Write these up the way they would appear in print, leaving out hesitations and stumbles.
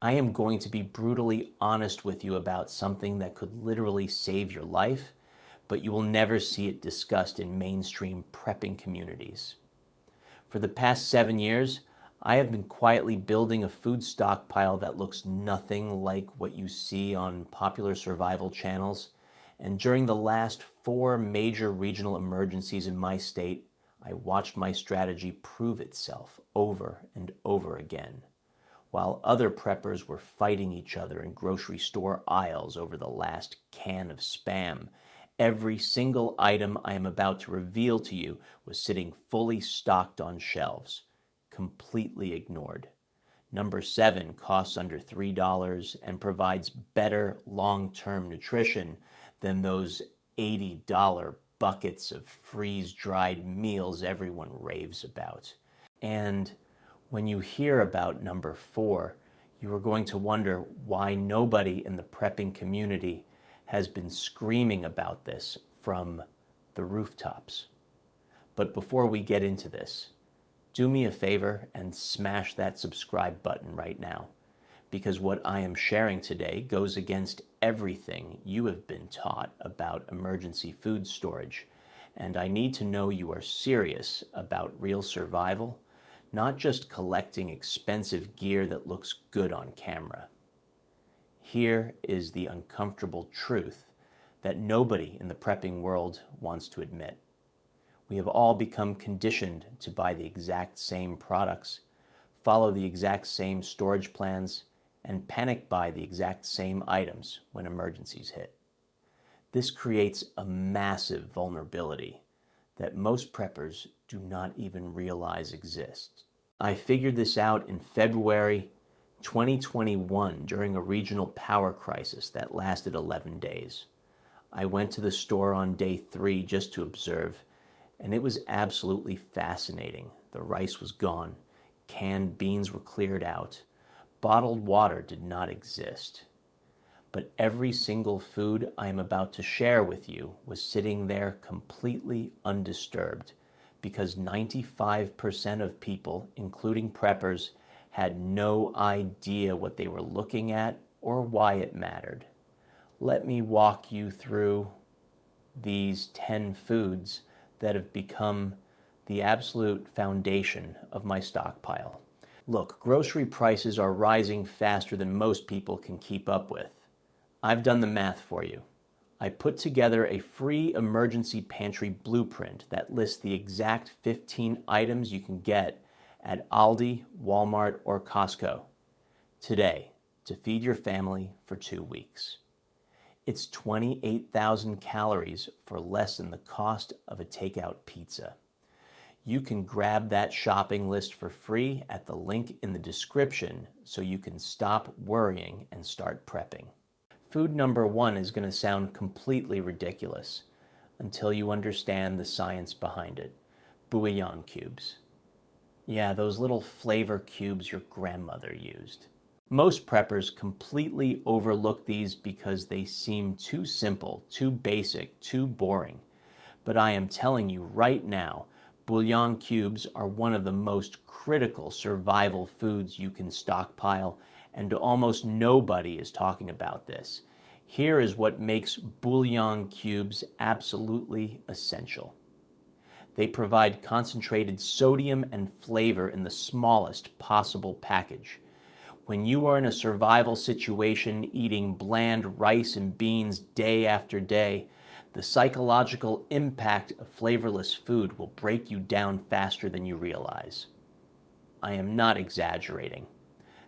I am going to be brutally honest with you about something that could literally save your life, but you will never see it discussed in mainstream prepping communities. For the past 7 years, I have been quietly building a food stockpile that looks nothing like what you see on popular survival channels. And during the last 4 major regional emergencies in my state, I watched my strategy prove itself over and over again. While other preppers were fighting each other in grocery store aisles over the last can of Spam, every single item I am about to reveal to you was sitting fully stocked on shelves, completely ignored. Number 7 costs under $3 and provides better long-term nutrition than those $80 buckets of freeze-dried meals everyone raves about. And when you hear about number 4, you are going to wonder why nobody in the prepping community has been screaming about this from the rooftops. But before we get into this, do me a favor and smash that subscribe button right now, because what I am sharing today goes against everything you have been taught about emergency food storage, and I need to know you are serious about real survival, not just collecting expensive gear that looks good on camera. Here is the uncomfortable truth that nobody in the prepping world wants to admit. We have all become conditioned to buy the exact same products, follow the exact same storage plans, and panic buy the exact same items when emergencies hit. This creates a massive vulnerability that most preppers do not even realize exists. I figured this out in February 2021 during a regional power crisis that lasted 11 days. I went to the store on day 3 just to observe, and it was absolutely fascinating. The rice was gone, canned beans were cleared out, bottled water did not exist. But every single food I am about to share with you was sitting there completely undisturbed, because 95% of people, including preppers, had no idea what they were looking at or why it mattered. Let me walk you through these 10 foods that have become the absolute foundation of my stockpile. Look, grocery prices are rising faster than most people can keep up with. I've done the math for you. I put together a free emergency pantry blueprint that lists the exact 15 items you can get at Aldi, Walmart, or Costco today to feed your family for 2 weeks. It's 28,000 calories for less than the cost of a takeout pizza. You can grab that shopping list for free at the link in the description so you can stop worrying and start prepping. Food number 1 is going to sound completely ridiculous until you understand the science behind it. Bullion cubes. Yeah, those little flavor cubes your grandmother used. Most preppers completely overlook these because they seem too simple, too basic, too boring. But I am telling you right now, Bullion cubes are one of the most critical survival foods you can stockpile, and almost nobody is talking about this. Here is what makes Bullion cubes absolutely essential. They provide concentrated sodium and flavor in the smallest possible package. When you are in a survival situation eating bland rice and beans day after day, the psychological impact of flavorless food will break you down faster than you realize. I am not exaggerating.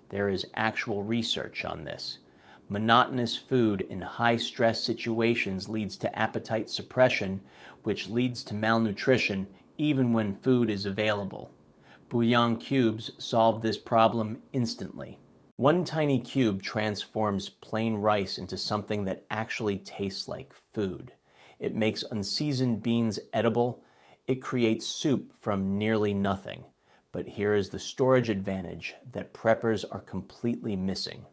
There is actual research on this. Monotonous food in high-stress situations leads to appetite suppression, which leads to malnutrition even when food is available. Bullion cubes solve this problem instantly. One tiny cube transforms plain rice into something that actually tastes like food. It makes unseasoned beans edible. It creates soup from nearly nothing. But here is the storage advantage that preppers are completely missing.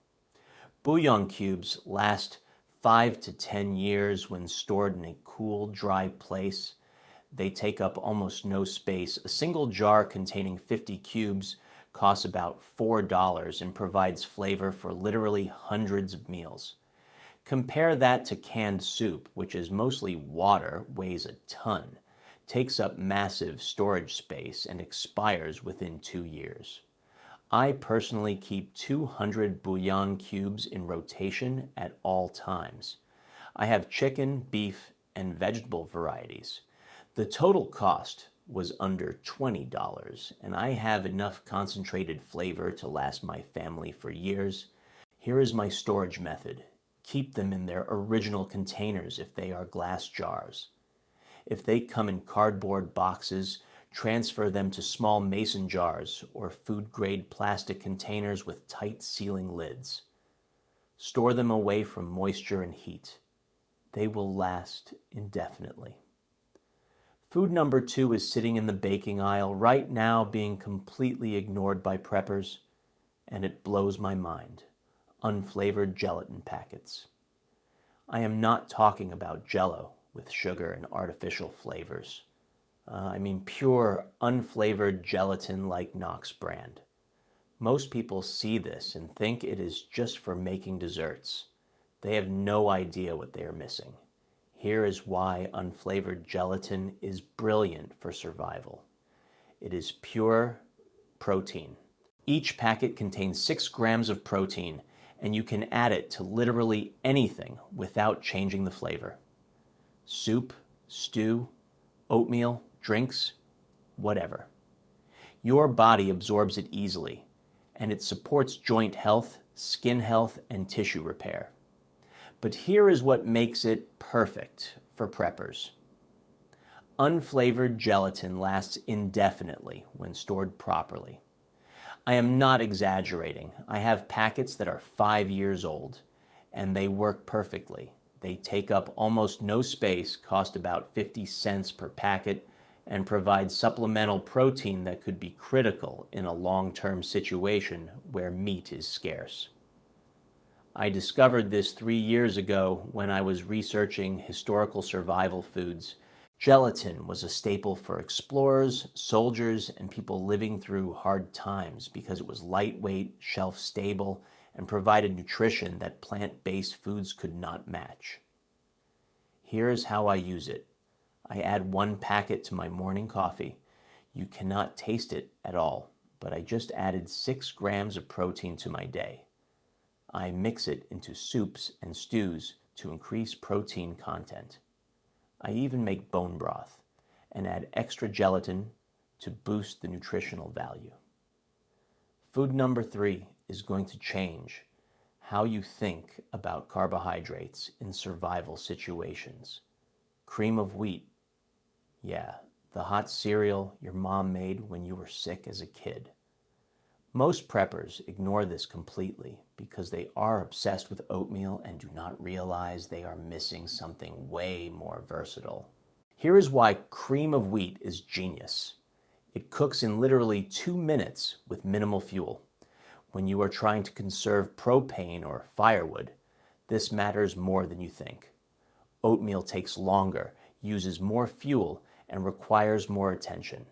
Bullion cubes last 5 to 10 years when stored in a cool, dry place. They take up almost no space. A single jar containing 50 cubes costs about $4 and provides flavor for literally hundreds of meals. Compare that to canned soup, which is mostly water, weighs a ton, takes up massive storage space, and expires within 2 years. I personally keep 200 Bullion cubes in rotation at all times. I have chicken, beef, and vegetable varieties. The total cost was under $20, and I have enough concentrated flavor to last my family for years. Here is my storage method. Keep them in their original containers if they are glass jars. If they come in cardboard boxes, transfer them to small mason jars or food-grade plastic containers with tight sealing lids. Store them away from moisture and heat. They will last indefinitely. Food number 2 is sitting in the baking aisle right now, being completely ignored by preppers, and it blows my mind. Unflavored gelatin packets. I am not talking about Jell-O with sugar and artificial flavors. I mean pure, unflavored gelatin like Knox brand. Most people see this and think it is just for making desserts. They have no idea what they are missing. Here is why unflavored gelatin is brilliant for survival. It is pure protein. Each packet contains 6 grams of protein, and you can add it to literally anything without changing the flavor. Soup, stew, oatmeal, drinks, whatever. Your body absorbs it easily, and it supports joint health, skin health, and tissue repair. But here is what makes it perfect for preppers. Unflavored gelatin lasts indefinitely when stored properly. I am not exaggerating. I have packets that are 5 years old, and they work perfectly. They take up almost no space, cost about 50 cents per packet, and provide supplemental protein that could be critical in a long-term situation where meat is scarce. I discovered this 3 years ago when I was researching historical survival foods. Gelatin was a staple for explorers, soldiers, and people living through hard times because it was lightweight, shelf-stable, and provided nutrition that plant-based foods could not match. Here's how I use it. I add 1 packet to my morning coffee. You cannot taste it at all, but I just added 6 grams of protein to my day. I mix it into soups and stews to increase protein content. I even make bone broth and add extra gelatin to boost the nutritional value. Food number 3 is going to change how you think about carbohydrates in survival situations. Cream of wheat. Yeah, the hot cereal your mom made when you were sick as a kid. Most preppers ignore this completely because they are obsessed with oatmeal and do not realize they are missing something way more versatile. Here is why cream of wheat is genius. It cooks in literally 2 minutes with minimal fuel. When you are trying to conserve propane or firewood, this matters more than you think. Oatmeal takes longer, uses more fuel, and requires more attention.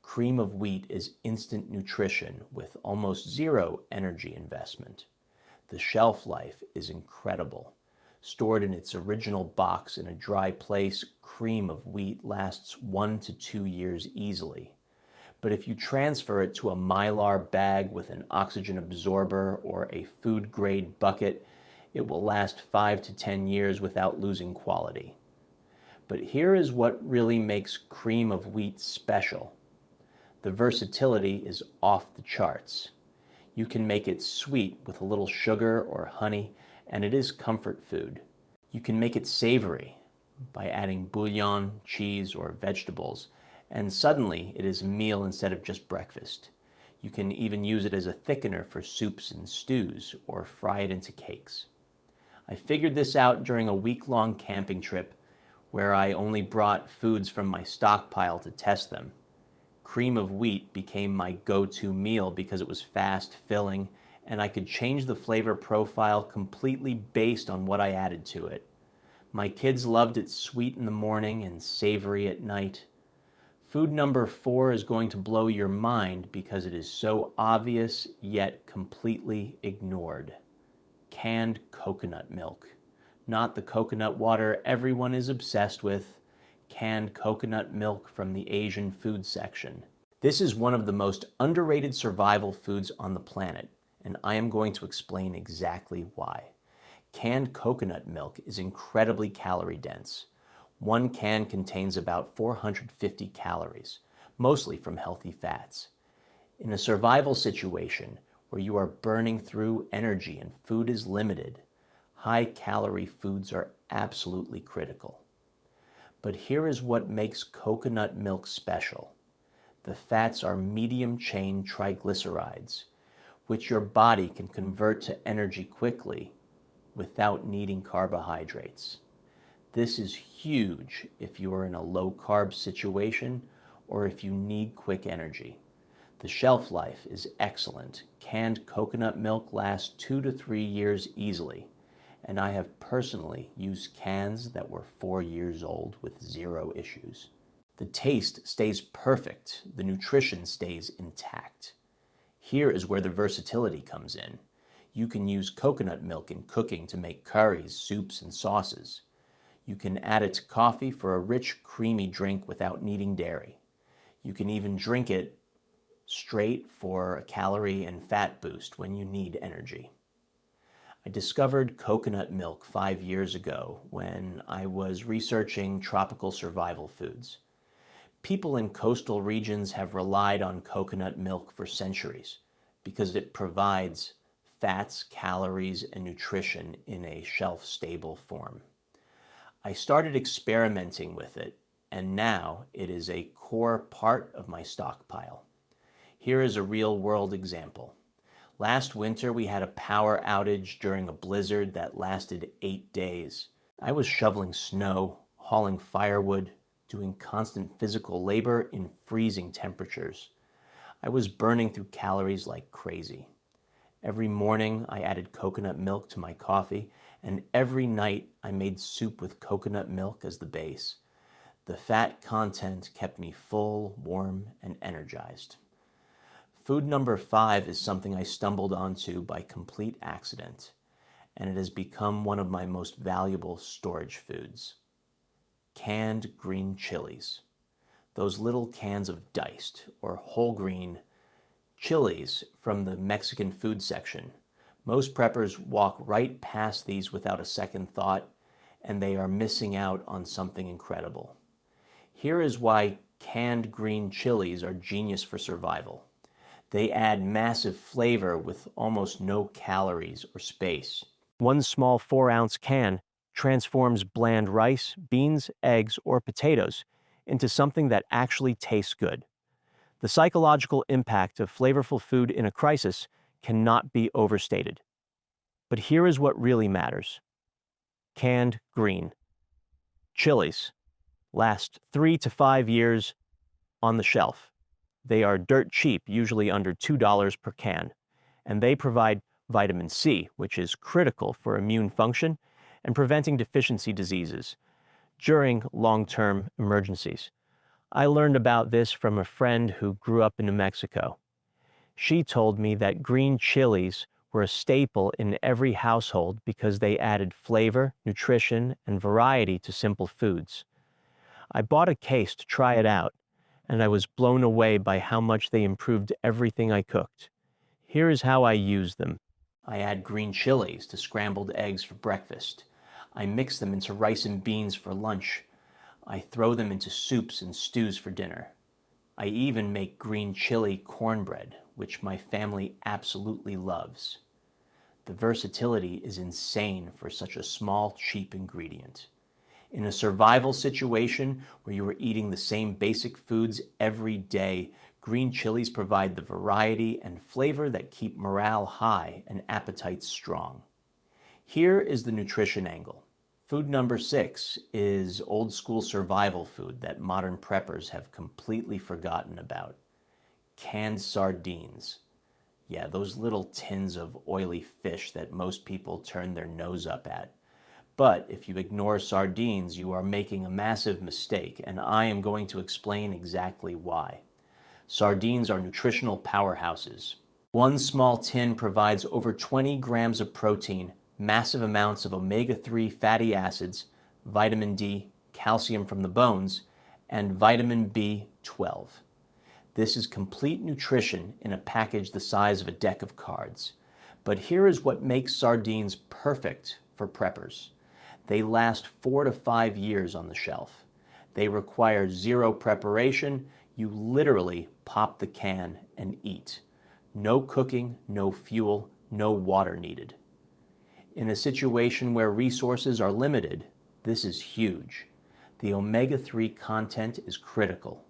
Cream of wheat is instant nutrition with almost zero energy investment. The shelf life is incredible. Stored in its original box in a dry place, cream of wheat lasts 1 to 2 years easily. But if you transfer it to a Mylar bag with an oxygen absorber or a food-grade bucket, it will last 5 to 10 years without losing quality. But here is what really makes cream of wheat special. The versatility is off the charts. You can make it sweet with a little sugar or honey, and it is comfort food. You can make it savory by adding bouillon, cheese, or vegetables, and suddenly it is a meal instead of just breakfast. You can even use it as a thickener for soups and stews, or fry it into cakes. I figured this out during a week-long camping trip where I only brought foods from my stockpile to test them. Cream of wheat became my go-to meal because it was fast, filling, and I could change the flavor profile completely based on what I added to it. My kids loved it sweet in the morning and savory at night. Food number 4 is going to blow your mind because it is so obvious yet completely ignored. Canned coconut milk. Not the coconut water everyone is obsessed with. Canned coconut milk from the Asian food section. This is one of the most underrated survival foods on the planet, and I am going to explain exactly why. Canned coconut milk is incredibly calorie dense. One can contains about 450 calories, mostly from healthy fats. In a survival situation where you are burning through energy and food is limited, high-calorie foods are absolutely critical. But here is what makes coconut milk special. The fats are medium-chain triglycerides, which your body can convert to energy quickly without needing carbohydrates. This is huge if you are in a low-carb situation or if you need quick energy. The shelf life is excellent. Canned coconut milk lasts 2 to 3 years easily, and I have personally used cans that were 4 years old with 0 issues. The taste stays perfect. The nutrition stays intact. Here is where the versatility comes in. You can use coconut milk in cooking to make curries, soups, and sauces. You can add it to coffee for a rich, creamy drink without needing dairy. You can even drink it straight for a calorie and fat boost when you need energy. I discovered coconut milk 5 years ago when I was researching tropical survival foods. People in coastal regions have relied on coconut milk for centuries because it provides fats, calories, and nutrition in a shelf-stable form. I started experimenting with it, and now it is a core part of my stockpile. Here is a real-world example. Last winter, we had a power outage during a blizzard that lasted 8 days. I was shoveling snow, hauling firewood, doing constant physical labor in freezing temperatures. I was burning through calories like crazy. Every morning, I added coconut milk to my coffee, and every night I made soup with coconut milk as the base. The fat content kept me full, warm, and energized. Food number 5 is something I stumbled onto by complete accident, and it has become one of my most valuable storage foods. Canned green chilies. Those little cans of diced or whole green chilies from the Mexican food section. Most preppers walk right past these without a second thought, and they are missing out on something incredible. Here is why canned green chilies are genius for survival. They add massive flavor with almost no calories or space. One small 4-ounce can transforms bland rice, beans, eggs, or potatoes into something that actually tastes good. The psychological impact of flavorful food in a crisis cannot be overstated. But here is what really matters. Canned green chilies last 3 to 5 years on the shelf. They are dirt cheap, usually under $2 per can, and they provide vitamin C, which is critical for immune function and preventing deficiency diseases during long-term emergencies. I learned about this from a friend who grew up in New Mexico. She told me that green chilies were a staple in every household because they added flavor, nutrition, and variety to simple foods. I bought a case to try it out, and I was blown away by how much they improved everything I cooked. Here is how I use them. I add green chilies to scrambled eggs for breakfast. I mix them into rice and beans for lunch. I throw them into soups and stews for dinner. I even make green chili cornbread, which my family absolutely loves. The versatility is insane for such a small, cheap ingredient. In a survival situation where you are eating the same basic foods every day, green chilies provide the variety and flavor that keep morale high and appetite strong. Here is the nutrition angle. Food number 6 is old school survival food that modern preppers have completely forgotten about. Canned sardines. Yeah, those little tins of oily fish that most people turn their nose up at. But if you ignore sardines, you are making a massive mistake, and I am going to explain exactly why. Sardines are nutritional powerhouses. One small tin provides over 20 grams of protein, massive amounts of omega-3 fatty acids, vitamin D, calcium from the bones, and vitamin B12. This is complete nutrition in a package the size of a deck of cards. But here is what makes sardines perfect for preppers. They last 4 to 5 years on the shelf. They require zero preparation. You literally pop the can and eat. No cooking, no fuel, no water needed. In a situation where resources are limited, this is huge. The omega-3 content is critical.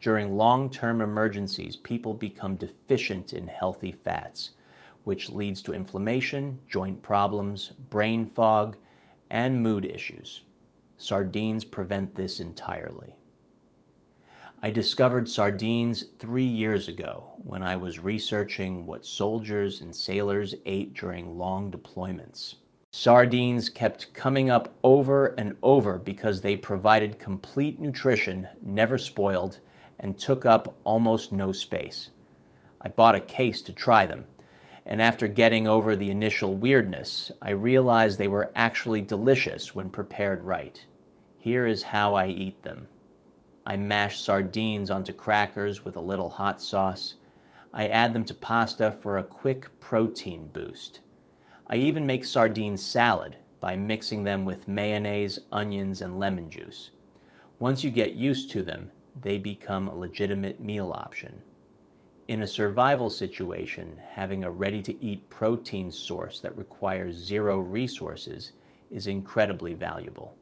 During long-term emergencies, people become deficient in healthy fats, which leads to inflammation, joint problems, brain fog, and mood issues. Sardines prevent this entirely. I discovered sardines 3 years ago when I was researching what soldiers and sailors ate during long deployments. Sardines kept coming up over and over because they provided complete nutrition, never spoiled, and took up almost no space. I bought a case to try them, and after getting over the initial weirdness, I realized they were actually delicious when prepared right. Here is how I eat them. I mash sardines onto crackers with a little hot sauce. I add them to pasta for a quick protein boost. I even make sardine salad by mixing them with mayonnaise, onions, and lemon juice. Once you get used to them, they become a legitimate meal option. In a survival situation, having a ready-to-eat protein source that requires zero resources is incredibly valuable.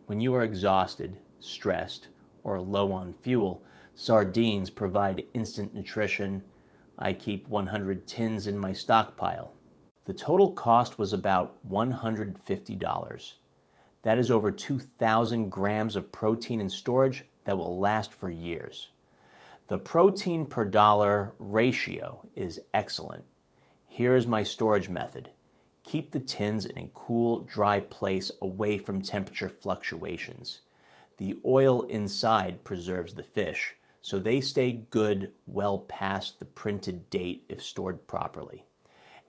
When you are exhausted, stressed, or low on fuel, sardines provide instant nutrition. I keep 100 tins in my stockpile. The total cost was about $150. That is over 2,000 grams of protein in storage that will last for years. The protein per dollar ratio is excellent. Here is my storage method. Keep the tins in a cool, dry place away from temperature fluctuations. The oil inside preserves the fish, so they stay good well past the printed date if stored properly.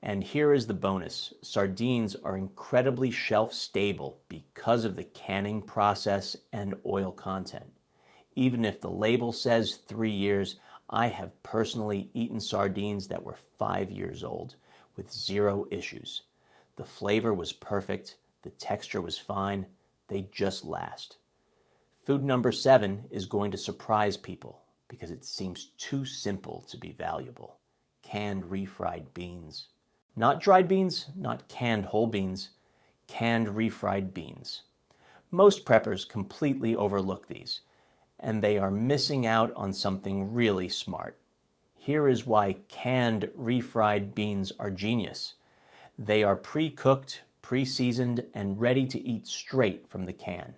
And here is the bonus. Sardines are incredibly shelf stable because of the canning process and oil content. Even if the label says 3 years, I have personally eaten sardines that were 5 years old with zero issues. The flavor was perfect, the texture was fine, they just last. Food number 7 is going to surprise people because it seems too simple to be valuable. Canned refried beans. Not dried beans, not canned whole beans, canned refried beans. Most preppers completely overlook these, and they are missing out on something really smart. Here is why canned refried beans are genius. They are pre-cooked, pre-seasoned, and ready to eat straight from the can.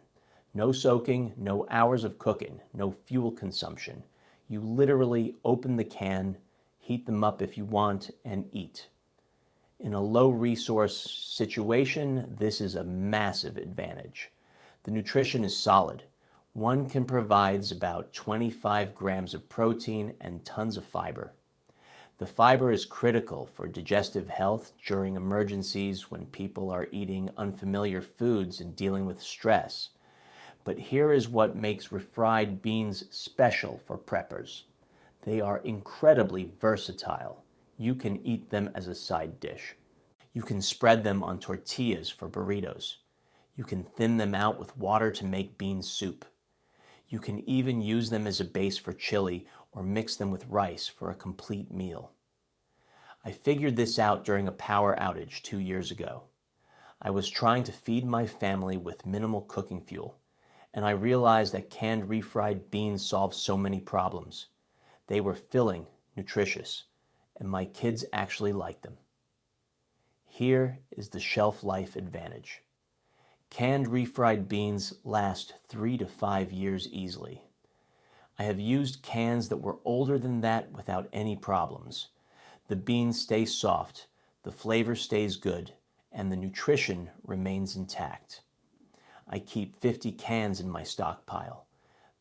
No soaking, no hours of cooking, no fuel consumption. You literally open the can, heat them up if you want, and eat. In a low-resource situation, this is a massive advantage. The nutrition is solid. One can provide about 25 grams of protein and tons of fiber. The fiber is critical for digestive health during emergencies when people are eating unfamiliar foods and dealing with stress. But here is what makes refried beans special for preppers. They are incredibly versatile. You can eat them as a side dish. You can spread them on tortillas for burritos. You can thin them out with water to make bean soup. You can even use them as a base for chili or mix them with rice for a complete meal. I figured this out during a power outage 2 years ago. I was trying to feed my family with minimal cooking fuel, and I realized that canned refried beans solved so many problems. They were filling, nutritious, and my kids actually liked them. Here is the shelf life advantage. Canned refried beans last 3 to 5 years easily. I have used cans that were older than that without any problems. The beans stay soft, the flavor stays good, and the nutrition remains intact. I keep 50 cans in my stockpile.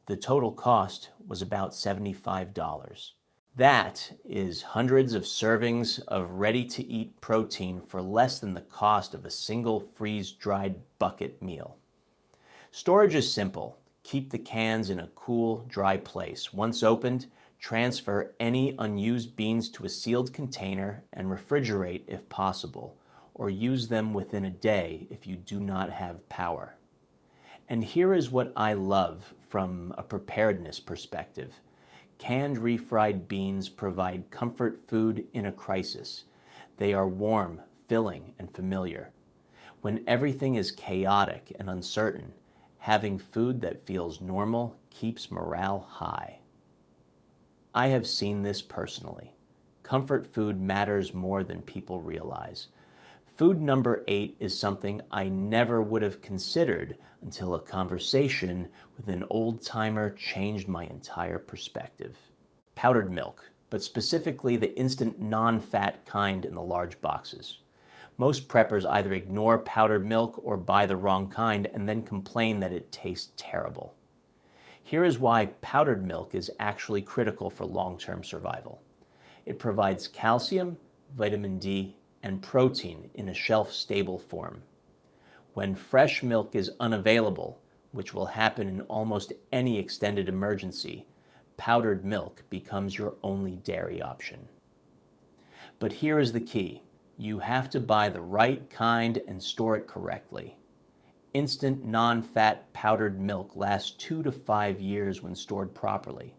The total cost was about $75. That is hundreds of servings of ready-to-eat protein for less than the cost of a single freeze-dried bucket meal. Storage is simple. Keep the cans in a cool, dry place. Once opened, transfer any unused beans to a sealed container and refrigerate if possible, or use them within a day if you do not have power. And here is what I love from a preparedness perspective. Canned refried beans provide comfort food in a crisis. They are warm, filling, and familiar. When everything is chaotic and uncertain, having food that feels normal keeps morale high. I have seen this personally. Comfort food matters more than people realize. Food number 8 is something I never would have considered until a conversation with an old-timer changed my entire perspective. Powdered milk, but specifically the instant non-fat kind in the large boxes. Most preppers either ignore powdered milk or buy the wrong kind and then complain that it tastes terrible. Here is why powdered milk is actually critical for long-term survival. It provides calcium, vitamin D, and protein in a shelf-stable form. When fresh milk is unavailable, which will happen in almost any extended emergency, powdered milk becomes your only dairy option. But here is the key. You have to buy the right kind and store it correctly. Instant non-fat powdered milk lasts 2 to 5 years when stored properly.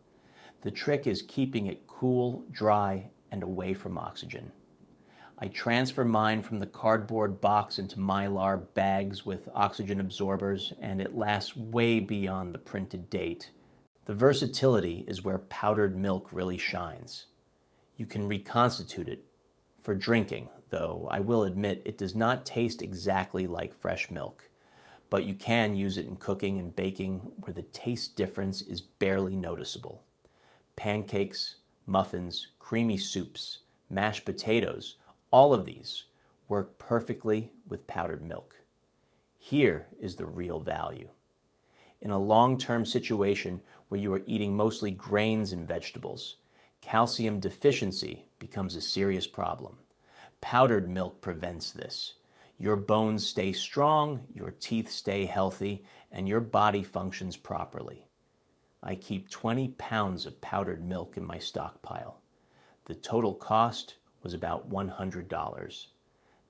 The trick is keeping it cool, dry, and away from oxygen. I transfer mine from the cardboard box into Mylar bags with oxygen absorbers, and it lasts way beyond the printed date. The versatility is where powdered milk really shines. You can reconstitute it for drinking, though I will admit it does not taste exactly like fresh milk, but you can use it in cooking and baking where the taste difference is barely noticeable. Pancakes, muffins, creamy soups, mashed potatoes, all of these work perfectly with powdered milk. Here is the real value. In a long-term situation where you are eating mostly grains and vegetables, calcium deficiency becomes a serious problem. Powdered milk prevents this. Your bones stay strong, your teeth stay healthy, and your body functions properly. I keep 20 pounds of powdered milk in my stockpile. The total cost was about $100.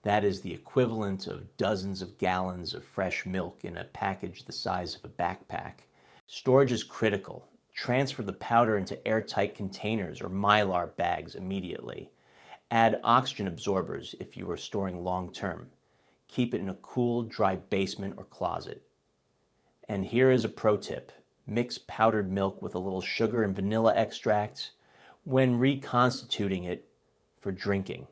That is the equivalent of dozens of gallons of fresh milk in a package the size of a backpack. Storage is critical. Transfer the powder into airtight containers or Mylar bags immediately. Add oxygen absorbers if you are storing long term. Keep it in a cool, dry basement or closet. And here is a pro tip. Mix powdered milk with a little sugar and vanilla extract when reconstituting it for drinking.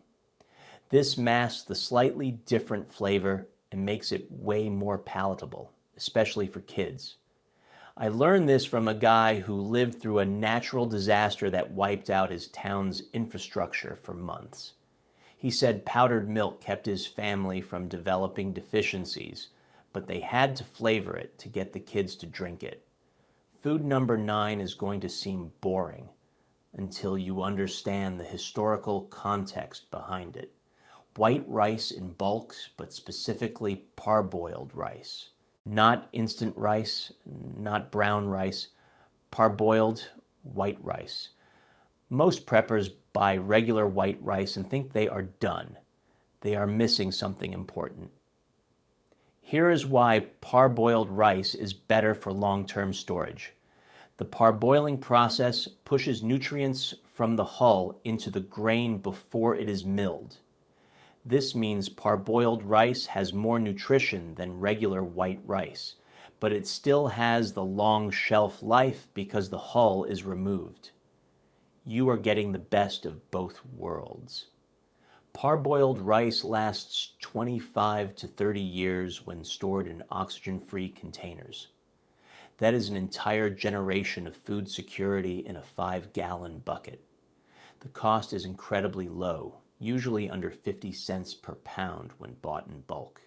This masks the slightly different flavor and makes it way more palatable, especially for kids. I learned this from a guy who lived through a natural disaster that wiped out his town's infrastructure for months. He said powdered milk kept his family from developing deficiencies, but they had to flavor it to get the kids to drink it. Food number 9 is going to seem boring until you understand the historical context behind it. White rice in bulks, but specifically parboiled rice. Not instant rice, not brown rice, parboiled white rice. Most preppers buy regular white rice and think they are done. They are missing something important. Here is why parboiled rice is better for long-term storage. The parboiling process pushes nutrients from the hull into the grain before it is milled. This means parboiled rice has more nutrition than regular white rice, but it still has the long shelf life because the hull is removed. You are getting the best of both worlds. Parboiled rice lasts 25 to 30 years when stored in oxygen-free containers. That is an entire generation of food security in a 5-gallon bucket. The cost is incredibly low. usually under 50 cents per pound when bought in bulk.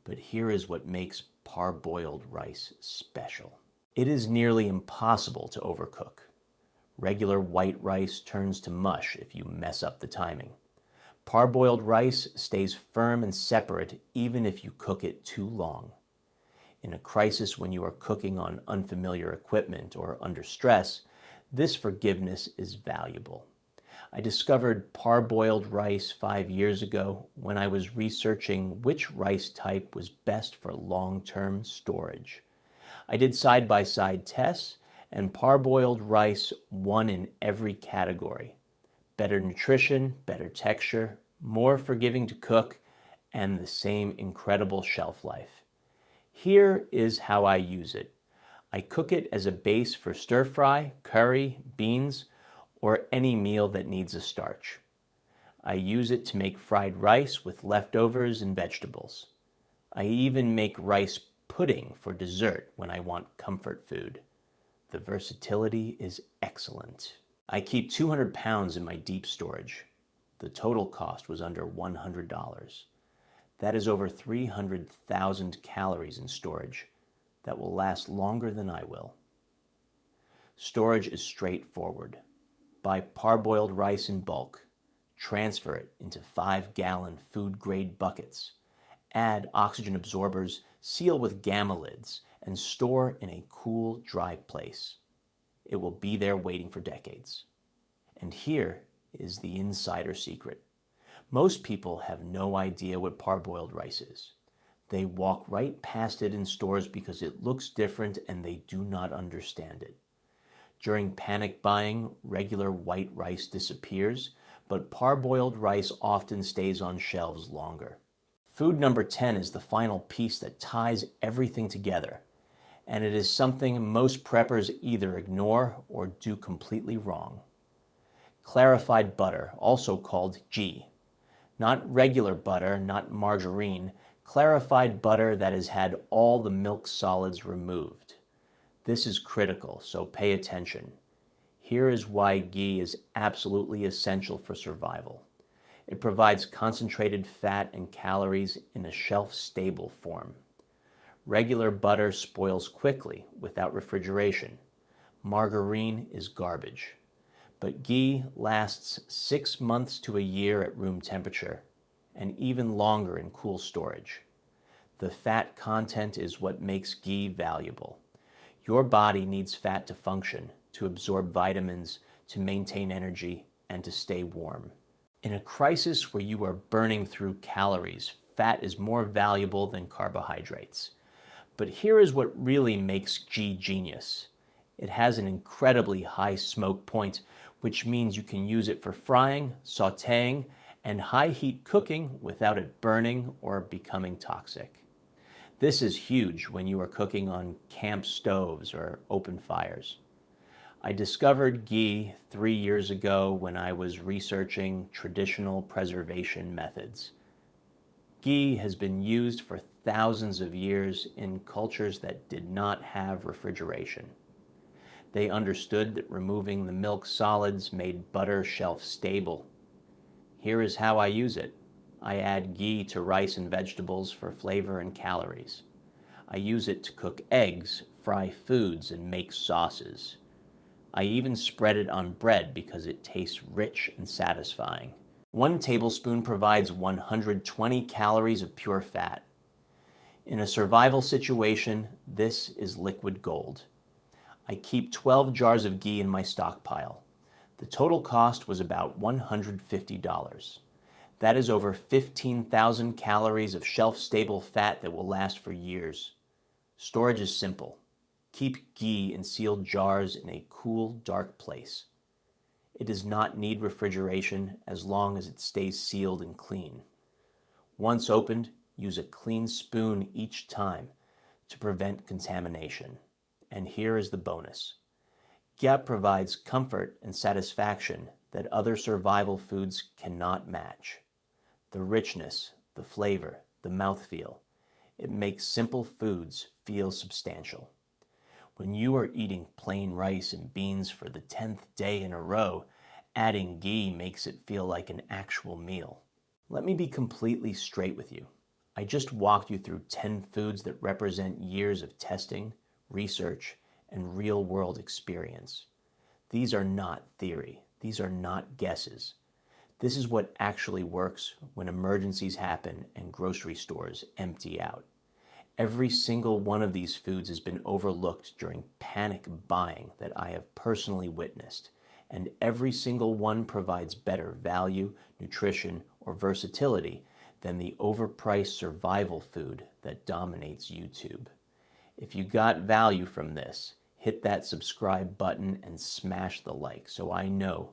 But here is what makes parboiled rice special. It is nearly impossible to overcook. Regular white rice turns to mush if you mess up the timing. Parboiled rice stays firm and separate even if you cook it too long. In a crisis when you are cooking on unfamiliar equipment or under stress, this forgiveness is valuable. I discovered parboiled rice 5 years ago when I was researching which rice type was best for long-term storage. I did side-by-side tests, and parboiled rice won in every category. Better nutrition, better texture, more forgiving to cook, and the same incredible shelf life. Here is how I use it. I cook it as a base for stir fry, curry, beans, or any meal that needs a starch. I use it to make fried rice with leftovers and vegetables. I even make rice pudding for dessert when I want comfort food. The versatility is excellent. I keep 200 pounds in my deep storage. The total cost was under $100. That is over 300,000 calories in storage that will last longer than I will. Storage is straightforward. Buy parboiled rice in bulk. Transfer it into 5-gallon food-grade buckets. Add oxygen absorbers, seal with gamma lids, and store in a cool, dry place. It will be there waiting for decades. And here is the insider secret. Most people have no idea what parboiled rice is. They walk right past it in stores because it looks different and they do not understand it. During panic buying, regular white rice disappears, but parboiled rice often stays on shelves longer. Food number 10 is the final piece that ties everything together, and it is something most preppers either ignore or do completely wrong. Clarified butter, also called ghee. Not regular butter, not margarine, clarified butter that has had all the milk solids removed. This is critical, so pay attention. Here is why ghee is absolutely essential for survival. It provides concentrated fat and calories in a shelf-stable form. Regular butter spoils quickly without refrigeration. Margarine is garbage. But ghee lasts 6 months to a year at room temperature, and even longer in cool storage. The fat content is what makes ghee valuable. Your body needs fat to function, to absorb vitamins, to maintain energy, and to stay warm. In a crisis where you are burning through calories, fat is more valuable than carbohydrates. But here is what really makes ghee genius. It has an incredibly high smoke point, which means you can use it for frying, sautéing, and high-heat cooking without it burning or becoming toxic. This is huge when you are cooking on camp stoves or open fires. I discovered ghee 3 years ago when I was researching traditional preservation methods. Ghee has been used for thousands of years in cultures that did not have refrigeration. They understood that removing the milk solids made butter shelf stable. Here is how I use it. I add ghee to rice and vegetables for flavor and calories. I use it to cook eggs, fry foods, and make sauces. I even spread it on bread because it tastes rich and satisfying. 1 tablespoon provides 120 calories of pure fat. In a survival situation, this is liquid gold. I keep 12 jars of ghee in my stockpile. The total cost was about $150. That is over 15,000 calories of shelf-stable fat that will last for years. Storage is simple. Keep ghee in sealed jars in a cool, dark place. It does not need refrigeration as long as it stays sealed and clean. Once opened, use a clean spoon each time to prevent contamination. And here is the bonus. Ghee provides comfort and satisfaction that other survival foods cannot match. The richness, the flavor, the mouthfeel. It makes simple foods feel substantial. When you are eating plain rice and beans for the 10th day in a row, adding ghee makes it feel like an actual meal. Let me be completely straight with you. I just walked you through 10 foods that represent years of testing, research, and real-world experience. These are not theory. These are not guesses. This is what actually works when emergencies happen and grocery stores empty out. Every single one of these foods has been overlooked during panic buying that I have personally witnessed, and every single one provides better value, nutrition, or versatility than the overpriced survival food that dominates YouTube. If you got value from this, hit that subscribe button and smash the like so I know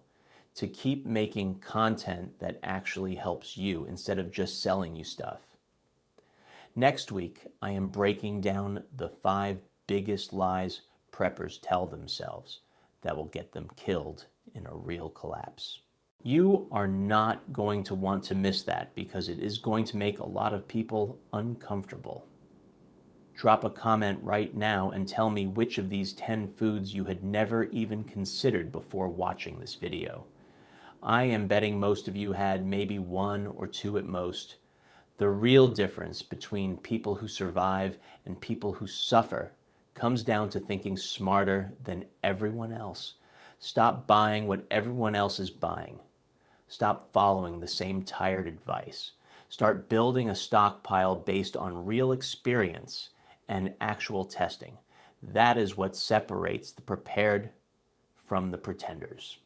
to keep making content that actually helps you instead of just selling you stuff. Next week, I am breaking down the 5 biggest lies preppers tell themselves that will get them killed in a real collapse. You are not going to want to miss that because it is going to make a lot of people uncomfortable. Drop a comment right now and tell me which of these 10 foods you had never even considered before watching this video. I am betting most of you had maybe 1 or 2 at most. The real difference between people who survive and people who suffer comes down to thinking smarter than everyone else. Stop buying what everyone else is buying. Stop following the same tired advice. Start building a stockpile based on real experience and actual testing. That is what separates the prepared from the pretenders.